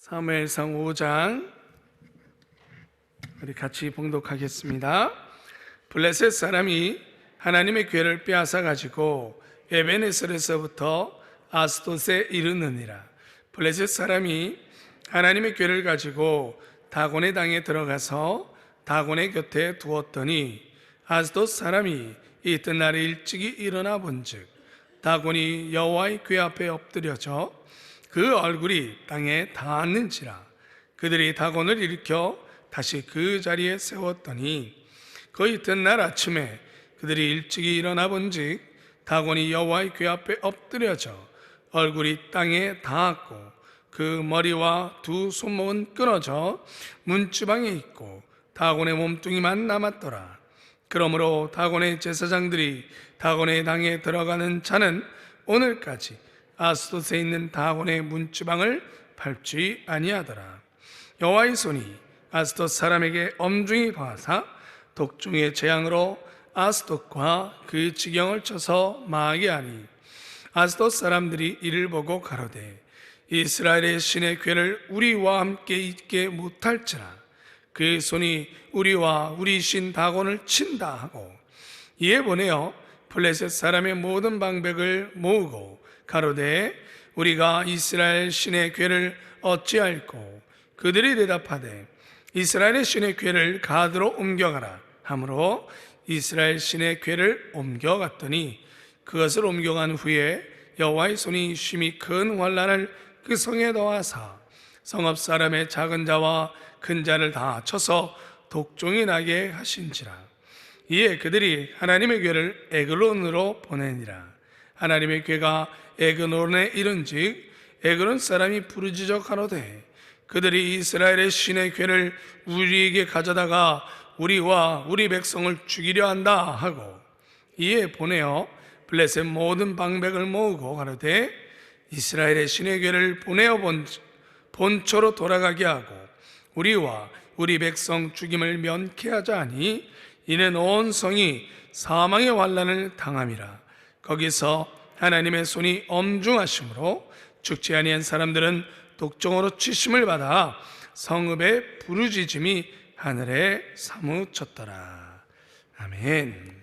사무엘상 5장 우리 같이 봉독하겠습니다. 블레셋 사람이 하나님의 궤를 빼앗아 가지고 에베네셀에서부터 아스돗에 이르느니라. 블레셋 사람이 하나님의 궤를 가지고 다곤의 땅에 들어가서 다곤의 곁에 두었더니 아스돗 사람이 이튿날에 일찍이 일어나 본즉 다곤이 여호와의 궤 앞에 엎드려져 그 얼굴이 땅에 닿았는지라. 그들이 다곤을 일으켜 다시 그 자리에 세웠더니 그 이튿날 아침에 그들이 일찍이 일어나 본즉 다곤이 여호와의 궤 앞에 엎드려져 얼굴이 땅에 닿았고 그 머리와 두 손목은 끊어져 문지방에 있고 다곤의 몸뚱이만 남았더라. 그러므로 다곤의 제사장들이 다곤의 당에 들어가는 자는 오늘까지 아스돗에 있는 다곤의 문지방을 밟지 아니하더라. 여호와의 손이 아스돗 사람에게 엄중히 더하사 독중의 재앙으로 아스돗과 그 지경을 쳐서 망하게 하니 아스돗 사람들이 이를 보고 가로되 이스라엘의 신의 궤를 우리와 함께 있게 못할지라. 그 손이 우리와 우리 신 다곤을 친다 하고 이에 보내어 블레셋 사람의 모든 방백을 모으고 가로되 우리가 이스라엘 신의 궤를 어찌할꼬. 그들이 대답하되 이스라엘의 신의 궤를 가드로 옮겨가라 하므로 이스라엘 신의 궤를 옮겨갔더니 그것을 옮겨간 후에 여호와의 손이 심히 큰 환난을 그 성에 더하사 성읍 사람의 작은 자와 큰 자를 다 쳐서 독종이 나게 하신지라. 이에 그들이 하나님의 궤를 에글론으로 보내니라. 하나님의 궤가 에글론에 이른즉 에글론 사람이 부르짖어 가로되 그들이 이스라엘의 신의 궤를 우리에게 가져다가 우리와 우리 백성을 죽이려 한다 하고 이에 보내어 블레셋 모든 방백을 모으고 가로되 이스라엘의 신의 궤를 보내어 본초로 돌아가게 하고 우리와 우리 백성 죽임을 면케하자 하니 이는 온 성이 사망의 환난을 당함이라. 거기서 하나님의 손이 엄중하심으로 죽지 아니한 사람들은 독종으로 치심을 받아 성읍의 부르짖음이 하늘에 사무쳤더라. 아멘.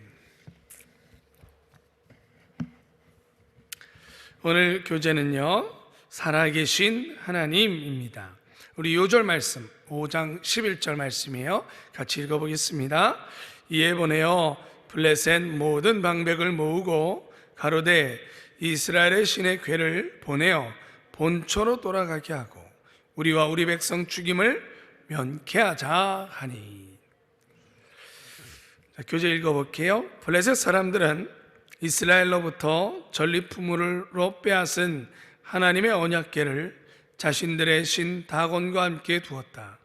오늘 교재는요, 살아계신 하나님입니다. 우리 요절 말씀 5장 11절 말씀이에요. 같이 읽어보겠습니다. 이에 보내어 블레셋 모든 방백을 모으고 가로되 이스라엘의 신의 궤를 보내어 본초로 돌아가게 하고 우리와 우리 백성 죽임을 면케하자 하니. 교재 읽어볼게요. 블레셋 사람들은 이스라엘로부터 전리품으로 빼앗은 하나님의 언약궤를 자신들의 신 다곤과 함께 두었다.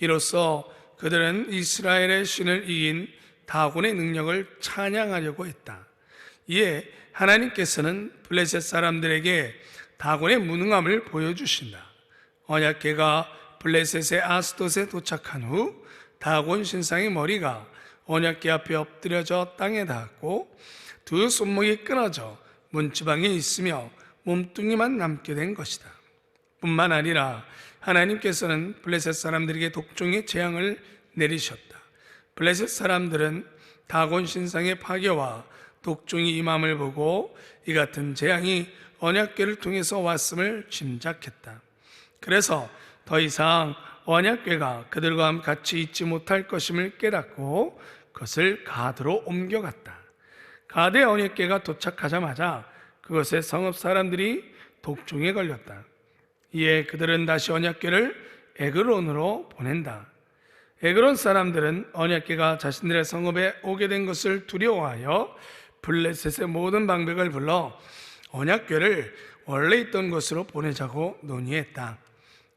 이로써 그들은 이스라엘의 신을 이긴 다곤의 능력을 찬양하려고 했다. 이에 하나님께서는 블레셋 사람들에게 다곤의 무능함을 보여주신다. 언약궤가 블레셋의 아스돗에 도착한 후 다곤 신상의 머리가 언약궤 앞에 엎드려져 땅에 닿았고 두 손목이 끊어져 문지방에 있으며 몸뚱이만 남게 된 것이다. 뿐만 아니라 하나님께서는 블레셋 사람들에게 독종의 재앙을 내리셨다. 블레셋 사람들은 다곤 신상의 파괴와 독종이 임함을 보고 이 같은 재앙이 언약궤를 통해서 왔음을 짐작했다. 그래서 더 이상 언약궤가 그들과 같이 있지 못할 것임을 깨닫고 그것을 가드로 옮겨갔다. 가드의 언약궤가 도착하자마자 그것에 성읍 사람들이 독종에 걸렸다. 이에 그들은 다시 언약궤를 에글론으로 보낸다. 에글론 사람들은 언약궤가 자신들의 성읍에 오게 된 것을 두려워하여 블레셋의 모든 방백을 불러 언약궤를 원래 있던 곳으로 보내자고 논의했다.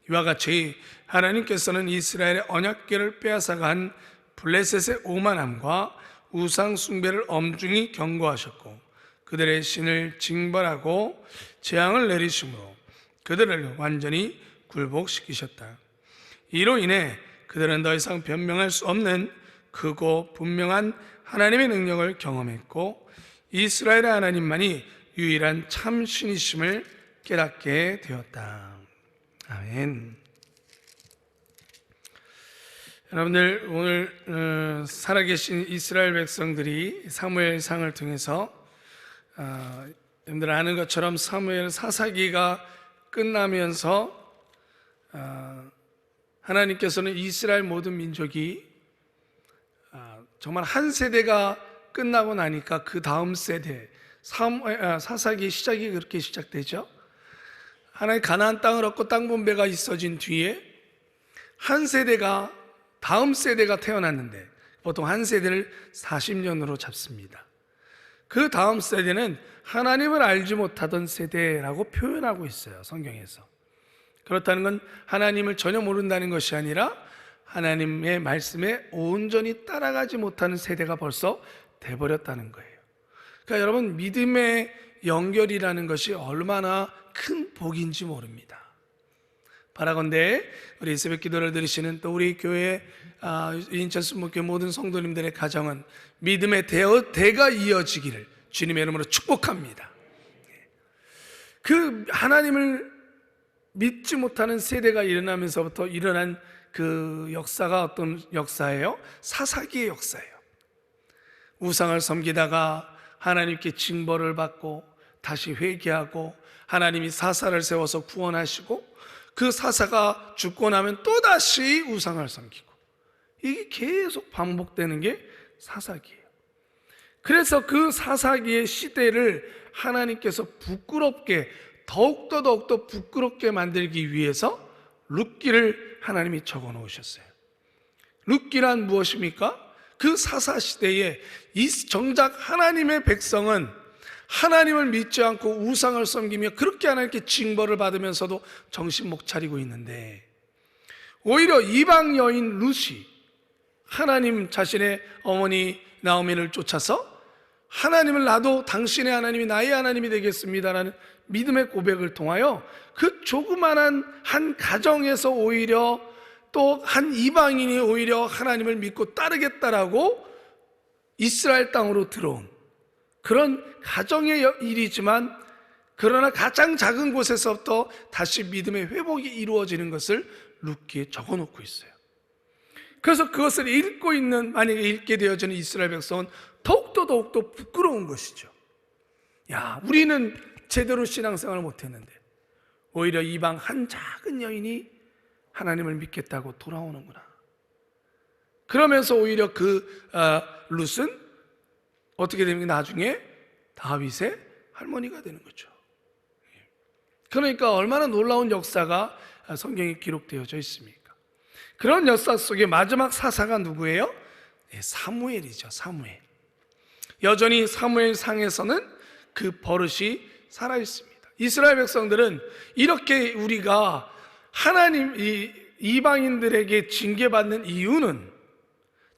이와 같이 하나님께서는 이스라엘의 언약궤를 빼앗아간 블레셋의 오만함과 우상 숭배를 엄중히 경고하셨고 그들의 신을 징벌하고 재앙을 내리심으로 그들을 완전히 굴복시키셨다. 이로 인해 그들은 더 이상 변명할 수 없는 크고 분명한 하나님의 능력을 경험했고 이스라엘의 하나님만이 유일한 참 신이심을 깨닫게 되었다. 아멘. 여러분들 오늘 살아계신 이스라엘 백성들이 사무엘상을 통해서 여러분들 아는 것처럼 사무엘 사사기가 끝나면서 하나님께서는 이스라엘 모든 민족이 정말 한 세대가 끝나고 나니까 그 다음 세대 사사기 시작이 그렇게 시작되죠. 하나님 가나안 땅을 얻고 땅 분배가 있어진 뒤에 한 세대가 다음 세대가 태어났는데 보통 한 세대를 40년으로 잡습니다. 그 다음 세대는 하나님을 알지 못하던 세대라고 표현하고 있어요, 성경에서. 그렇다는 건 하나님을 전혀 모른다는 것이 아니라 하나님의 말씀에 온전히 따라가지 못하는 세대가 벌써 돼버렸다는 거예요. 그러니까 여러분, 믿음의 연결이라는 것이 얼마나 큰 복인지 모릅니다. 바라건대 우리 새벽 기도를 들으시는 또 우리 교회 인천 순복교회 모든 성도님들의 가정은 믿음의 대가 이어지기를 주님의 이름으로 축복합니다. 그 하나님을 믿지 못하는 세대가 일어나면서부터 일어난 그 역사가 어떤 역사예요? 사사기의 역사예요. 우상을 섬기다가 하나님께 징벌을 받고 다시 회개하고 하나님이 사사를 세워서 구원하시고 그 사사가 죽고 나면 또다시 우상을 섬기고, 이게 계속 반복되는 게 사사기예요. 그래서 그 사사기의 시대를 하나님께서 부끄럽게 더욱더 부끄럽게 만들기 위해서 룻기를 하나님이 적어 놓으셨어요. 룻기란 무엇입니까? 그 사사 시대에 정작 하나님의 백성은 하나님을 믿지 않고 우상을 섬기며 그렇게 하나님께 징벌을 받으면서도 정신 못 차리고 있는데, 오히려 이방 여인 룻이 하나님 자신의 어머니 나오미를 쫓아서 하나님을, 나도 당신의 하나님이 나의 하나님이 되겠습니다라는 믿음의 고백을 통하여 그 조그만한 한 가정에서 오히려 또 한 이방인이 오히려 하나님을 믿고 따르겠다라고 이스라엘 땅으로 들어온 그런 가정의 일이지만, 그러나 가장 작은 곳에서부터 다시 믿음의 회복이 이루어지는 것을 룻기에 적어놓고 있어요. 그래서 그것을 읽고 있는, 만약에 읽게 되어지는 이스라엘 백성은 더욱더 부끄러운 것이죠. 야, 우리는 제대로 신앙생활을 못했는데 오히려 이방 한 작은 여인이 하나님을 믿겠다고 돌아오는구나. 그러면서 오히려 그 룻은 어떻게 됩니까? 나중에 다윗의 할머니가 되는 거죠. 그러니까 얼마나 놀라운 역사가 성경에 기록되어져 있습니까? 그런 역사 속에 마지막 사사가 누구예요? 사무엘이죠. 사무엘. 여전히 사무엘상에서는 그 버릇이 살아 있습니다. 이스라엘 백성들은 이렇게 우리가 하나님 이방인들에게 징계받는 이유는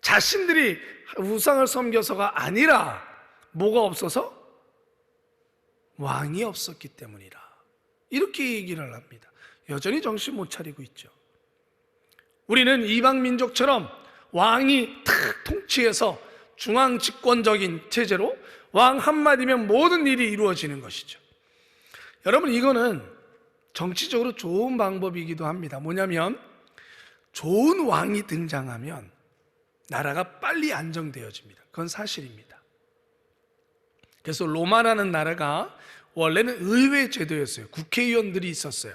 자신들이 우상을 섬겨서가 아니라 뭐가 없어서? 왕이 없었기 때문이라, 이렇게 얘기를 합니다. 여전히 정신 못 차리고 있죠. 우리는 이방 민족처럼 왕이 탁 통치해서 중앙 집권적인 체제로 왕 한마디면 모든 일이 이루어지는 것이죠. 여러분, 이거는 정치적으로 좋은 방법이기도 합니다. 뭐냐면 좋은 왕이 등장하면 나라가 빨리 안정되어집니다. 그건 사실입니다. 그래서 로마라는 나라가 원래는 의회 제도였어요. 국회의원들이 있었어요,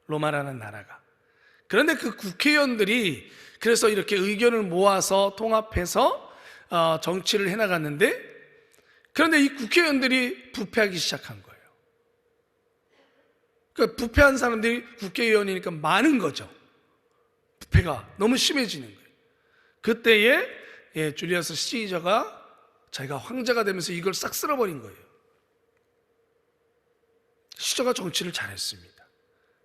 로마라는 나라가. 그런데 그 국회의원들이 그래서 이렇게 의견을 모아서 통합해서 정치를 해나갔는데, 그런데 이 국회의원들이 부패하기 시작한 거예요. 그러니까 부패한 사람들이 국회의원이니까 많은 거죠. 부패가 너무 심해지는 거예요. 그때에 줄리어스 시저가 자기가 황제가 되면서 이걸 싹 쓸어버린 거예요. 시저가 정치를 잘했습니다.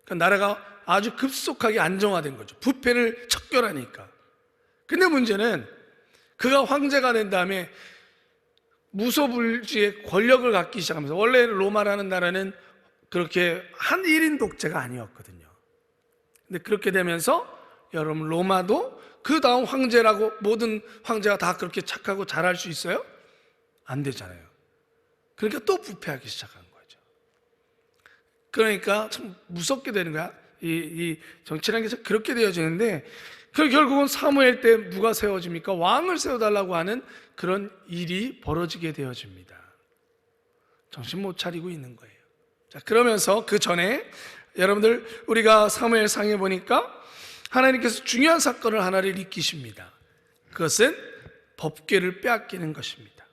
그러니까 나라가 아주 급속하게 안정화된 거죠. 부패를 척결하니까. 근데 문제는 그가 황제가 된 다음에 무소불지의 권력을 갖기 시작하면서, 원래 로마라는 나라는 그렇게 한 1인 독재가 아니었거든요. 근데 그렇게 되면서 여러분, 로마도 그 다음 황제라고 모든 황제가 다 그렇게 착하고 잘할 수 있어요? 안 되잖아요. 그러니까 또 부패하기 시작한 거죠. 그러니까 참 무섭게 되는 거야. 이 정치라는 게 그렇게 되어지는데, 그 결국은 사무엘 때 누가 세워집니까? 왕을 세워달라고 하는 그런 일이 벌어지게 되어집니다. 정신 못 차리고 있는 거예요. 자, 그러면서 그 전에 여러분들 우리가 사무엘상에 보니까 하나님께서 중요한 사건을 하나를 일으키십니다. 그것은 법궤를 빼앗기는 것입니다.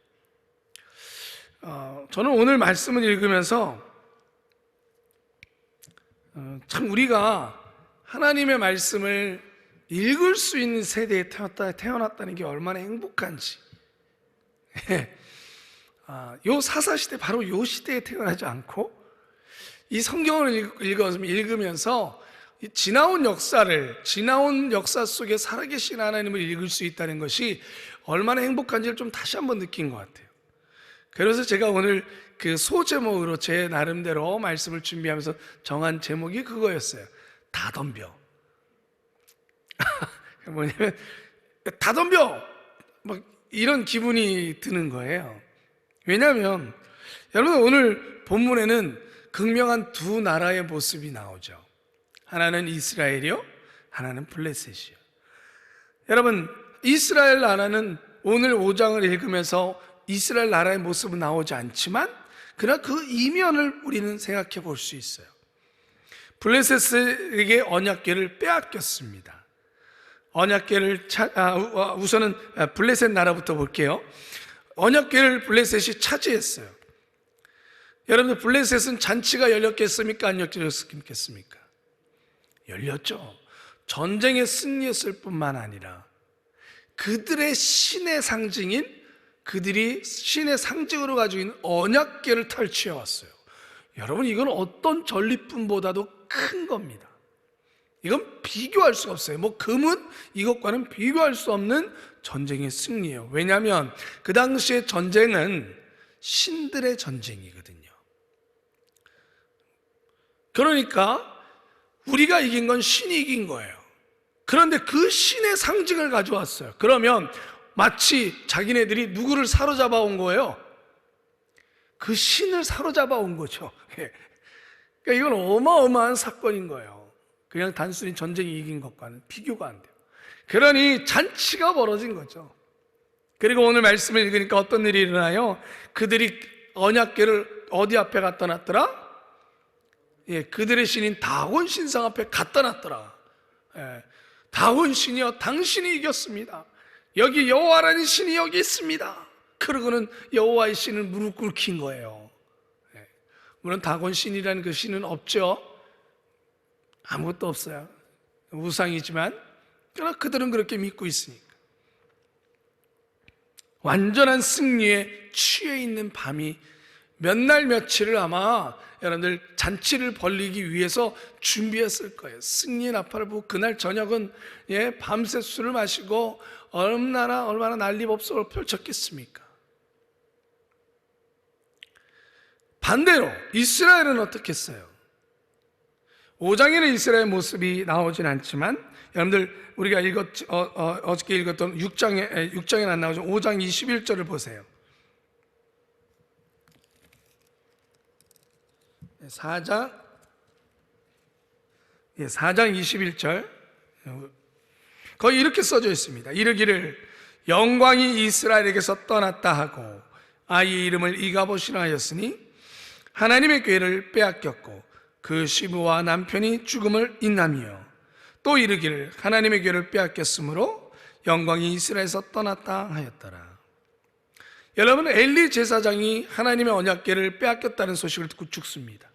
저는 오늘 말씀을 읽으면서 참 우리가 하나님의 말씀을 읽을 수 있는 세대에 태어났다는 게 얼마나 행복한지. 요 사사시대, 바로 요 시대에 태어나지 않고 이 성경을 읽으면서 지나온 역사 속에 살아계신 하나님을 읽을 수 있다는 것이 얼마나 행복한지를 좀 다시 한번 느낀 것 같아요. 그래서 제가 오늘 그 소제목으로 제 나름대로 말씀을 준비하면서 정한 제목이 그거였어요. 다 덤벼. 뭐냐면 다 덤벼! 막 이런 기분이 드는 거예요. 왜냐하면 여러분 오늘 본문에는 극명한 두 나라의 모습이 나오죠. 하나는 이스라엘이요, 하나는 블레셋이요. 여러분 이스라엘 나라는 오늘 5장을 읽으면서 이스라엘 나라의 모습은 나오지 않지만 그러나 그 이면을 우리는 생각해 볼 수 있어요. 블레셋에게 언약궤를 빼앗겼습니다. 언약궤를 우선은 블레셋 나라부터 볼게요. 언약궤를 블레셋이 차지했어요. 여러분들 블레셋은 잔치가 열렸겠습니까? 안 열렸겠습니까? 열렸죠. 전쟁에 승리했을 뿐만 아니라 그들의 신의 상징인, 그들이 신의 상징으로 가지고 있는 언약궤를 탈취해 왔어요. 여러분 이건 어떤 전리품보다도 큰 겁니다. 이건 비교할 수가 없어요. 뭐 금은 이것과는 비교할 수 없는 전쟁의 승리예요. 왜냐하면 그 당시의 전쟁은 신들의 전쟁이거든요. 그러니까 우리가 이긴 건 신이 이긴 거예요. 그런데 그 신의 상징을 가져왔어요. 그러면 마치 자기네들이 누구를 사로잡아 온 거예요? 그 신을 사로잡아 온 거죠. 그러니까 이건 어마어마한 사건인 거예요. 그냥 단순히 전쟁이 이긴 것과는 비교가 안 돼요. 그러니 잔치가 벌어진 거죠. 그리고 오늘 말씀을 읽으니까 어떤 일이 일어나요? 그들이 언약궤를 어디 앞에 갖다 놨더라? 그들의 신인 다곤 신상 앞에 갖다 놨더라. 다곤 신이여, 당신이 이겼습니다. 여기 여호와라는 신이 여기 있습니다. 그러고는 여호와의 신을 무릎 꿇긴 거예요. 물론 다곤 신이라는 그 신은 없죠. 아무것도 없어요. 우상이지만 그러나 그들은 그렇게 믿고 있으니까. 완전한 승리에 취해 있는 밤이 몇 날 며칠을 아마 여러분들 잔치를 벌리기 위해서 준비했을 거예요. 승리의 나팔을 보고 그날 저녁은 밤새 술을 마시고 얼마나 난리법석을 펼쳤겠습니까? 반대로 이스라엘은 어떻게 했어요? 5장에는 이스라엘 모습이 나오진 않지만 여러분들 우리가 어저께 읽었던 6장에 안 나오죠. 5장 21절을 보세요. 4장 21절 거기 이렇게 써져 있습니다. 이르기를 영광이 이스라엘에게서 떠났다 하고 아이의 이름을 이가봇이라 하였으니 하나님의 궤를 빼앗겼고 그 시부와 남편이 죽음을 인남이요 또 이르기를 하나님의 궤를 빼앗겼으므로 영광이 이스라엘에서 떠났다 하였더라. 여러분 엘리 제사장이 하나님의 언약궤를 빼앗겼다는 소식을 듣고 죽습니다.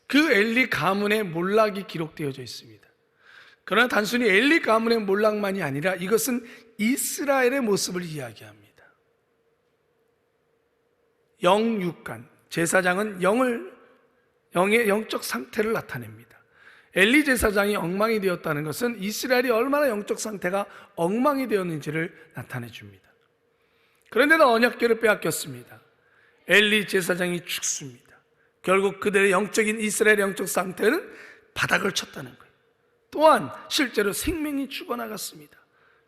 그 엘리 가문의 몰락이 기록되어져 있습니다. 그러나 단순히 엘리 가문의 몰락만이 아니라 이것은 이스라엘의 모습을 이야기합니다. 영육간, 제사장은 영의 영적 상태를 나타냅니다. 엘리 제사장이 엉망이 되었다는 것은 이스라엘이 얼마나 영적 상태가 엉망이 되었는지를 나타내 줍니다. 그런데도 언약궤를 빼앗겼습니다. 엘리 제사장이 죽습니다. 결국 그들의 영적인 이스라엘의 영적 상태는 바닥을 쳤다는 거예요. 또한 실제로 생명이 죽어나갔습니다.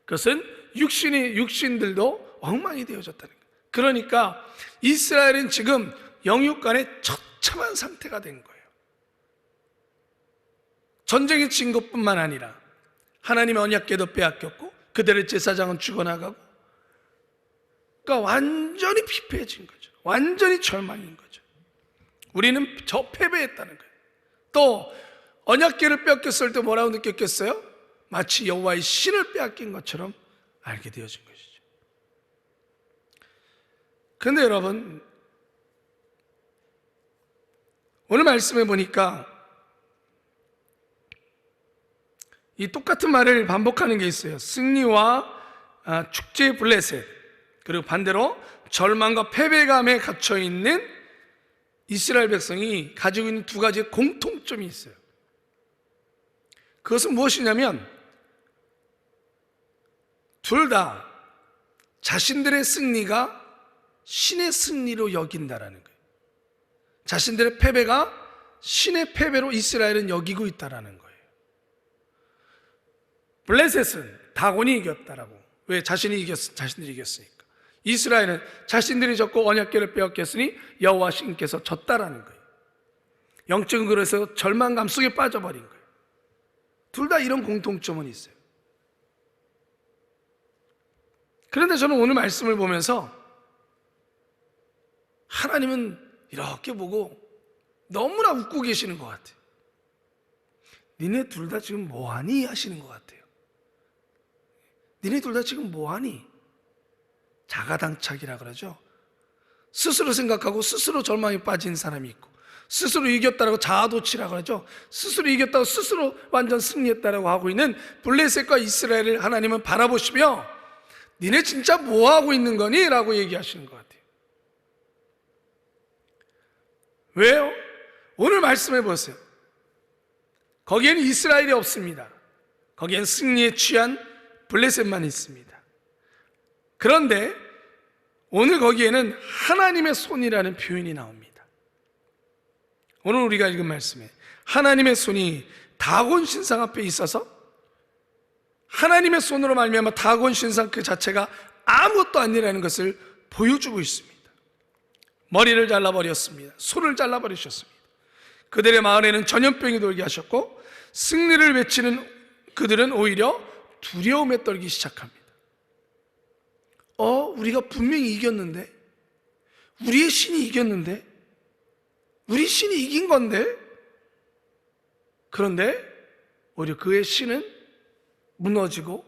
그것은 육신들도 엉망이 되어졌다는 거예요. 그러니까 이스라엘은 지금 영육간의 처참한 상태가 된 거예요. 전쟁에 진 것뿐만 아니라 하나님의 언약궤도 빼앗겼고 그들의 제사장은 죽어나가고, 그러니까 완전히 피폐해진 거죠. 완전히 절망인 거죠. 우리는 저 패배했다는 거예요. 또 언약궤를 뺏겼을 때 뭐라고 느꼈겠어요? 마치 여호와의 신을 빼앗긴 것처럼 알게 되어진 것이죠. 그런데 여러분, 오늘 말씀해 보니까 이 똑같은 말을 반복하는 게 있어요. 승리와 축제의 블레셋, 그리고 반대로 절망과 패배감에 갇혀 있는 이스라엘 백성이 가지고 있는 두 가지의 공통점이 있어요. 그것은 무엇이냐면 둘 다 자신들의 승리가 신의 승리로 여긴다라는 거예요. 자신들의 패배가 신의 패배로 이스라엘은 여기고 있다라는 거예요. 블레셋은 다곤이 이겼다라고. 왜? 자신들이 이겼으니까. 이스라엘은 자신들이 졌고 언약궤를 빼앗겼으니 여호와 신께서 졌다라는 거예요. 영적인 그릇에서 절망감 속에 빠져버린 거예요. 둘 다 이런 공통점은 있어요. 그런데 저는 오늘 말씀을 보면서 하나님은 이렇게 보고 너무나 웃고 계시는 것 같아요. 니네 둘 다 지금 뭐하니? 하시는 것 같아요. 니네 둘 다 지금 뭐하니? 자가당착이라 그러죠. 스스로 생각하고 스스로 절망에 빠진 사람이 있고, 스스로 이겼다라고 자아도취라 그러죠. 스스로 이겼다고 스스로 완전 승리했다라고 하고 있는 블레셋과 이스라엘을 하나님은 바라보시며 니네 진짜 뭐하고 있는 거니? 라고 얘기하시는 것 같아요. 왜요? 오늘 말씀해 보세요. 거기에는 이스라엘이 없습니다. 거기에는 승리에 취한 블레셋만 있습니다. 그런데 오늘 거기에는 하나님의 손이라는 표현이 나옵니다. 오늘 우리가 읽은 말씀에 하나님의 손이 다곤 신상 앞에 있어서 하나님의 손으로 말미암아 다곤 신상 그 자체가 아무것도 아니라는 것을 보여주고 있습니다. 머리를 잘라버렸습니다. 손을 잘라버리셨습니다. 그들의 마을에는 전염병이 돌게 하셨고 승리를 외치는 그들은 오히려 두려움에 떨기 시작합니다. 우리가 분명히 이겼는데, 우리의 신이 이겼는데, 우리 신이 이긴 건데, 그런데 오히려 그의 신은 무너지고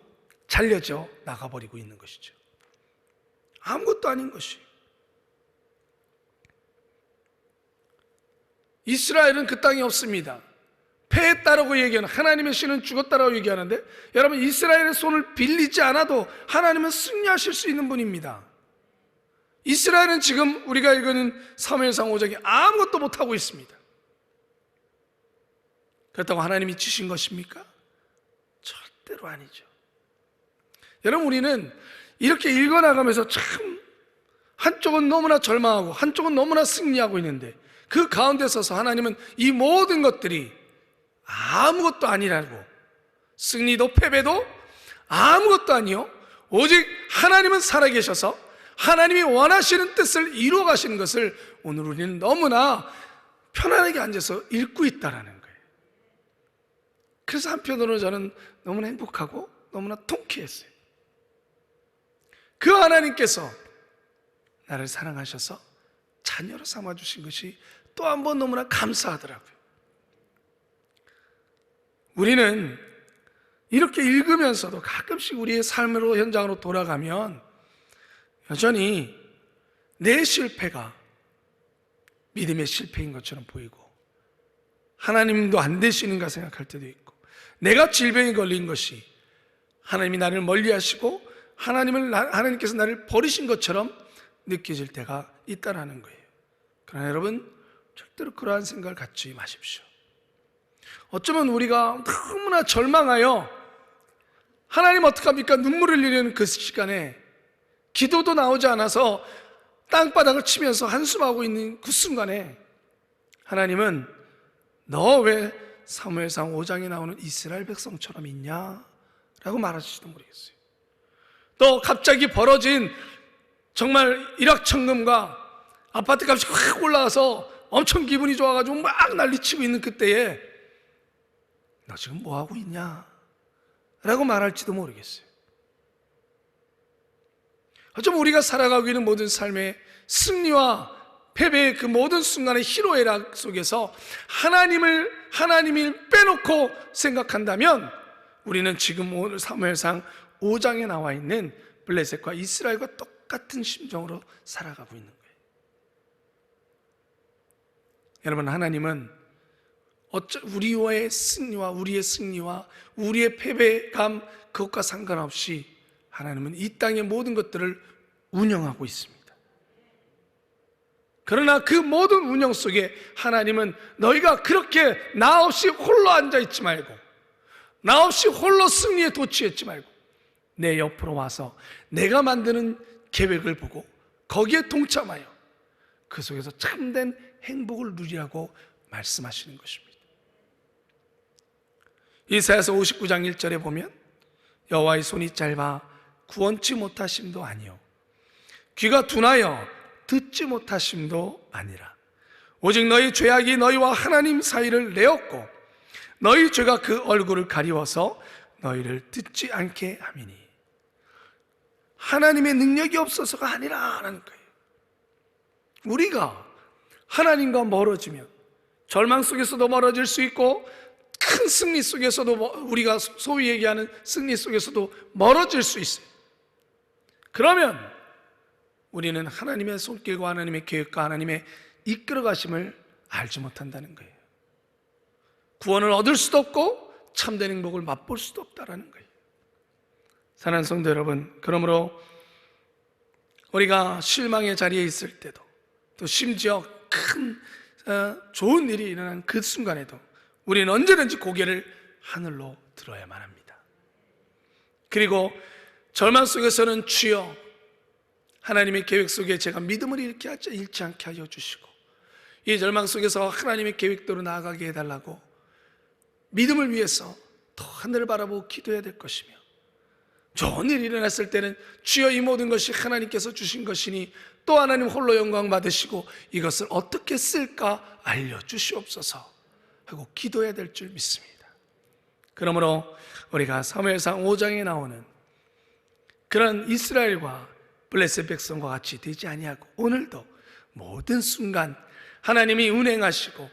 잘려져 나가버리고 있는 것이죠. 아무것도 아닌 것이. 이스라엘은 그 땅이 없습니다. 패했다라고 얘기하는, 하나님의 신은 죽었다라고 얘기하는데, 여러분 이스라엘의 손을 빌리지 않아도 하나님은 승리하실 수 있는 분입니다. 이스라엘은 지금 우리가 읽은 사무엘상 5장에 아무것도 못하고 있습니다. 그렇다고 하나님이 치신 것입니까? 절대로 아니죠. 여러분, 우리는 이렇게 읽어나가면서 참 한쪽은 너무나 절망하고 한쪽은 너무나 승리하고 있는데, 그 가운데 서서 하나님은 이 모든 것들이 아무것도 아니라고, 승리도 패배도 아무것도 아니요, 오직 하나님은 살아계셔서 하나님이 원하시는 뜻을 이루어 가시는 것을 오늘 우리는 너무나 편안하게 앉아서 읽고 있다라는 거예요. 그래서 한편으로 저는 너무나 행복하고 너무나 통쾌했어요. 그 하나님께서 나를 사랑하셔서 자녀로 삼아주신 것이 또 한 번 너무나 감사하더라고요. 우리는 이렇게 읽으면서도 가끔씩 우리의 삶으로, 현장으로 돌아가면 여전히 내 실패가 믿음의 실패인 것처럼 보이고, 하나님도 안 되시는가 생각할 때도 있고, 내가 질병에 걸린 것이 하나님이 나를 멀리 하시고 하나님께서 나를 버리신 것처럼 느껴질 때가 있다라는 거예요. 그러나 여러분, 절대로 그러한 생각을 갖지 마십시오. 어쩌면 우리가 너무나 절망하여 하나님 어떡합니까? 눈물을 흘리는 그 시간에 기도도 나오지 않아서 땅바닥을 치면서 한숨하고 있는 그 순간에 하나님은 너 왜 사무엘상 5장에 나오는 이스라엘 백성처럼 있냐? 라고 말하실지도 모르겠어요. 또 갑자기 벌어진 정말 일확천금과 아파트 값이 확 올라와서 엄청 기분이 좋아가지고 막 난리치고 있는 그때에 너 지금 뭐 하고 있냐? 라고 말할지도 모르겠어요. 어쩌면 우리가 살아가고 있는 모든 삶의 승리와 패배의 그 모든 순간의 희로애락 속에서 하나님을 빼놓고 생각한다면 우리는 지금 오늘 사무엘상 5장에 나와 있는 블레셋과 이스라엘과 똑같은 심정으로 살아가고 있는 거예요. 여러분, 하나님은 우리의 승리와 우리의 패배감 그것과 상관없이 하나님은 이 땅의 모든 것들을 운영하고 있습니다. 그러나 그 모든 운영 속에 하나님은 너희가 그렇게 나 없이 홀로 앉아있지 말고, 나 없이 홀로 승리에 도취했지 말고 내 옆으로 와서 내가 만드는 계획을 보고 거기에 동참하여 그 속에서 참된 행복을 누리라고 말씀하시는 것입니다. 이사야서 59장 1절에 보면 여호와의 손이 짧아 구원치 못하심도 아니요 귀가 둔하여 듣지 못하심도 아니라 오직 너희 죄악이 너희와 하나님 사이를 내었고 너희 죄가 그 얼굴을 가리워서 너희를 듣지 않게 함이니. 하나님의 능력이 없어서가 아니라라는 거예요. 우리가 하나님과 멀어지면 절망 속에서도 멀어질 수 있고 큰 승리 속에서도 우리가 소위 얘기하는 승리 속에서도 멀어질 수 있어요. 그러면 우리는 하나님의 손길과 하나님의 계획과 하나님의 이끌어 가심을 알지 못한다는 거예요. 구원을 얻을 수도 없고 참된 행복을 맛볼 수도 없다는 거예요. 사랑하는 성도 여러분, 그러므로 우리가 실망의 자리에 있을 때도 또 심지어 큰 좋은 일이 일어난 그 순간에도 우리는 언제든지 고개를 하늘로 들어야만 합니다. 그리고 절망 속에서는 주여 하나님의 계획 속에 제가 믿음을 잃지 않게 하여 주시고 이 절망 속에서 하나님의 계획대로 나아가게 해달라고 믿음을 위해서 더 하늘을 바라보고 기도해야 될 것이며 좋은 일이 일어났을 때는 주여 이 모든 것이 하나님께서 주신 것이니 또 하나님 홀로 영광 받으시고 이것을 어떻게 쓸까 알려주시옵소서 하고 기도해야 될 줄 믿습니다. 그러므로 우리가 사무엘상 5장에 나오는 그런 이스라엘과 블레셋 백성과 같이 되지 아니하고 오늘도 모든 순간 하나님이 운행하시고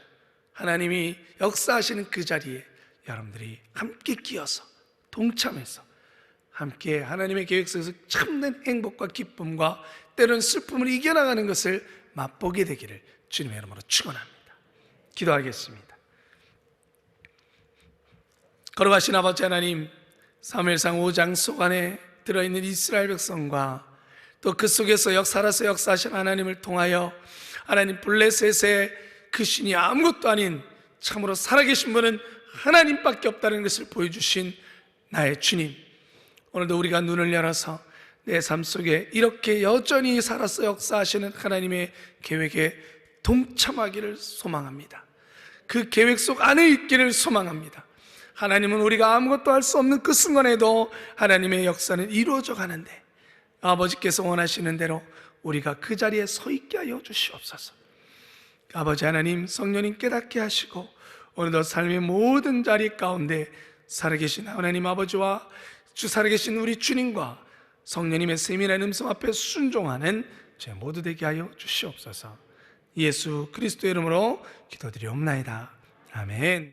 하나님이 역사하시는 그 자리에 여러분들이 함께 끼어서 동참해서 함께 하나님의 계획 속에서 참된 행복과 기쁨과 때로는 슬픔을 이겨나가는 것을 맛보게 되기를 주님의 이름으로 축원합니다. 기도하겠습니다. 걸어가신 아버지 하나님, 사무엘상 5장 속 안에 들어있는 이스라엘 백성과 또 그 속에서 살아서 역사하신 하나님을 통하여 하나님 블레셋의 그 신이 아무것도 아닌 참으로 살아계신 분은 하나님밖에 없다는 것을 보여주신 나의 주님, 오늘도 우리가 눈을 열어서 내 삶 속에 이렇게 여전히 살아서 역사하시는 하나님의 계획에 동참하기를 소망합니다. 그 계획 속 안에 있기를 소망합니다. 하나님은 우리가 아무것도 할 수 없는 그 순간에도 하나님의 역사는 이루어져 가는데 아버지께서 원하시는 대로 우리가 그 자리에 서 있게 하여 주시옵소서. 아버지 하나님, 성령님 깨닫게 하시고 오늘도 삶의 모든 자리 가운데 살아계신 하나님 아버지와 살아계신 우리 주님과 성령님의 세밀한 음성 앞에 순종하는 제 모두 되게 하여 주시옵소서. 예수 그리스도의 이름으로 기도드리옵나이다. 아멘.